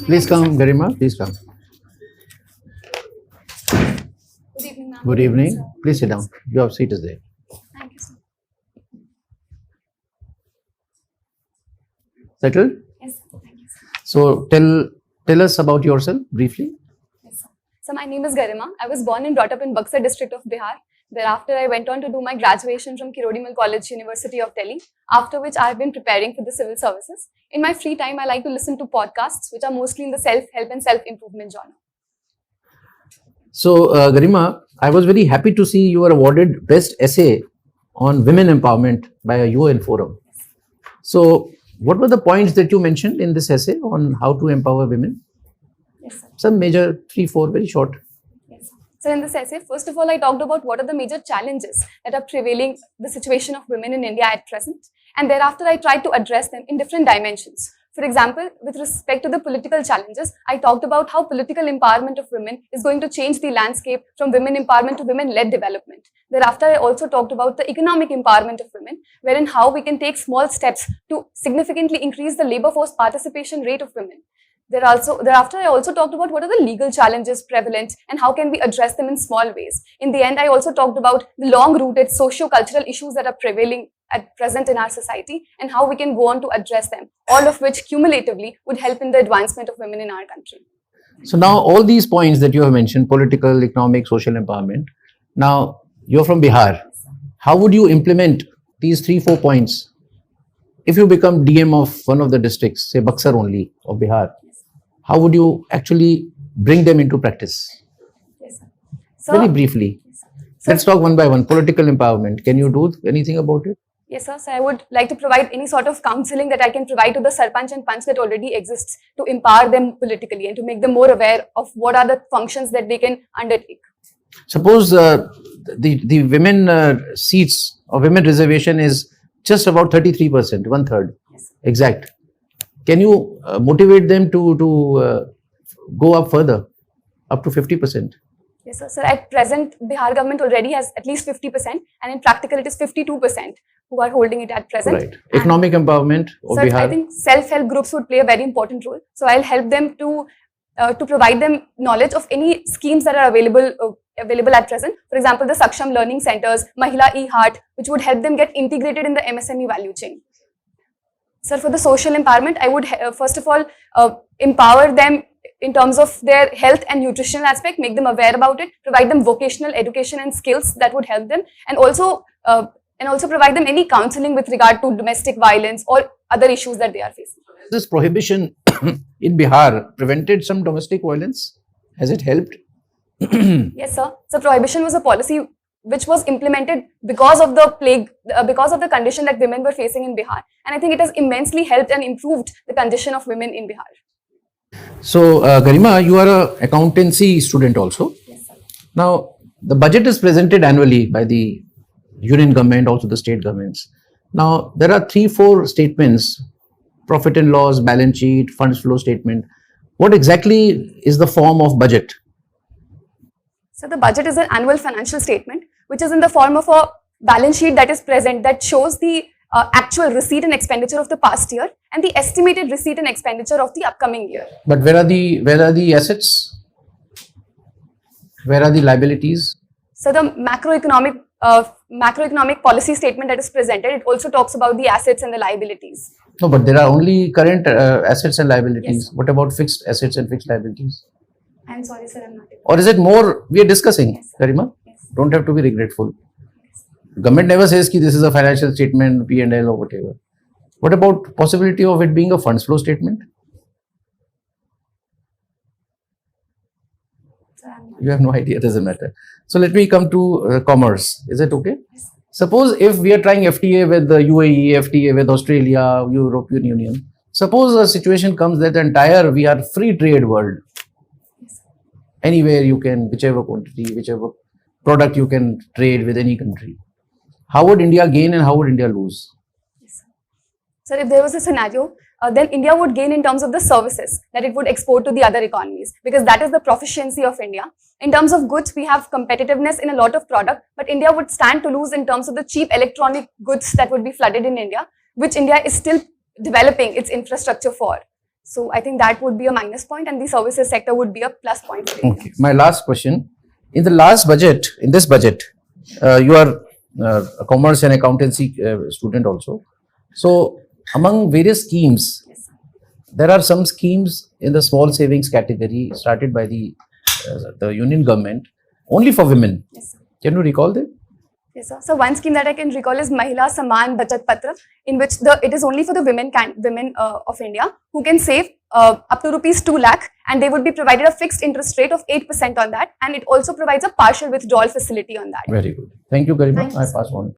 Please come, Garima. Please come. Good evening, ma'am. Good evening. Please sit down. Your seat is there. Thank you, sir. Settled? Yes, sir. Thank you, sir. So tell us about yourself briefly. Yes, sir. So my name is Garima. I was born and brought up in Buxar district of Bihar. Thereafter, I went on to do my graduation from Kirodimal College, University of Delhi, after which I have been preparing for the civil services. In my free time, I like to listen to podcasts, which are mostly in the self-help and self-improvement genre. So Garima, I was very happy to see you were awarded Best Essay on Women Empowerment by a UN Forum. So what were the points that you mentioned in this essay on how to empower women? Yes, sir. Some major 3, 4, very short. Yes. So in this essay, first of all, I talked about what are the major challenges that are prevailing the situation of women in India at present. And thereafter, I tried to address them in different dimensions. For example, with respect to the political challenges, I talked about how political empowerment of women is going to change the landscape from women empowerment to women-led development. Thereafter, I also talked about the economic empowerment of women, wherein how we can take small steps to significantly increase the labor force participation rate of women. Thereafter, I also talked about what are the legal challenges prevalent and how can we address them in small ways. In the end, I also talked about the long-rooted socio-cultural issues that are prevailing at present in our society and how we can go on to address them, all of which cumulatively would help in the advancement of women in our country. So now all these points that you have mentioned, political, economic, social empowerment, now you're from Bihar. How would you implement these 3, 4 points if you become DM of one of the districts, say Buxar only of Bihar? How would you actually bring them into practice? Yes, sir. So, very briefly. Yes, sir. So, let's talk one by one. Political empowerment. Can you do anything about it? Yes, sir. So I would like to provide any sort of counseling that I can provide to the Sarpanch and Panch that already exists to empower them politically and to make them more aware of what are the functions that they can undertake. Suppose the women seats or women reservation is just about 33%, 1/3, yes, exact. Can you motivate them to go up further, up to 50%? Yes, sir. So at present, Bihar government already has at least 50%, and in practical, it is 52% who are holding it at present. Right. Economic empowerment of Bihar. I think self-help groups would play a very important role. So I'll help them to provide them knowledge of any schemes that are available at present. For example, the Saksham Learning Centers, Mahila E-Heart, which would help them get integrated in the MSME value chain. Sir, for the social empowerment, I would first of all empower them in terms of their health and nutritional aspect, make them aware about it, provide them vocational education and skills that would help them, and also provide them any counseling with regard to domestic violence or other issues that they are facing. This prohibition in Bihar prevented some domestic violence? Has it helped? Yes, sir. So prohibition was a policy which was implemented because of the plague, because of the condition that women were facing in Bihar. And I think it has immensely helped and improved the condition of women in Bihar. So, Garima, you are an accountancy student also. Yes, sir. Now, the budget is presented annually by the union government, also the state governments. Now, there are 3, 4 statements, profit and loss, balance sheet, funds flow statement. What exactly is the form of budget? So, the budget is an annual financial statement, which is in the form of a balance sheet that is present that shows the actual receipt and expenditure of the past year and the estimated receipt and expenditure of the upcoming year. But where are the assets? Where are the liabilities? So, the macroeconomic policy statement that is presented, it also talks about the assets and the liabilities. No, but there are only current assets and liabilities. Yes. What about fixed assets and fixed liabilities? I'm sorry, sir, I'm not able. Or is it more, we are discussing, Yes, Garima? Yes. Don't have to be regretful. Yes. Government never says that this is a financial statement, P&L or whatever. What about possibility of it being a funds flow statement? Sir, You have no idea, doesn't matter. So let me come to commerce. Is it okay? Yes. Suppose if we are trying FTA with the UAE, FTA with Australia, European Union, suppose a situation comes that we are free trade world. Anywhere you can, whichever quantity, whichever product you can trade with any country. How would India gain and how would India lose? Yes, sir. If there was a scenario, then India would gain in terms of the services that it would export to the other economies, because that is the proficiency of India. In terms of goods, we have competitiveness in a lot of product, but India would stand to lose in terms of the cheap electronic goods that would be flooded in India, which India is still developing its infrastructure for. So I think that would be a minus point, and the services sector would be a plus point for India. Okay. My last question. In the last budget, in this budget, you are a commerce and accountancy student also. So among various schemes, Yes, sir. there are some schemes in the small savings category started by the union government only for women. Yes, sir. Can you recall them? Yes, sir. So one scheme that I can recall is Mahila Saman Bachat Patra, in which it is only for the women of India who can save up to rupees 2 lakh, and they would be provided a fixed interest rate of 8% on that, and it also provides a partial withdrawal facility on that. Very good. Thank you, Garima. Thank you, I sir. pass on.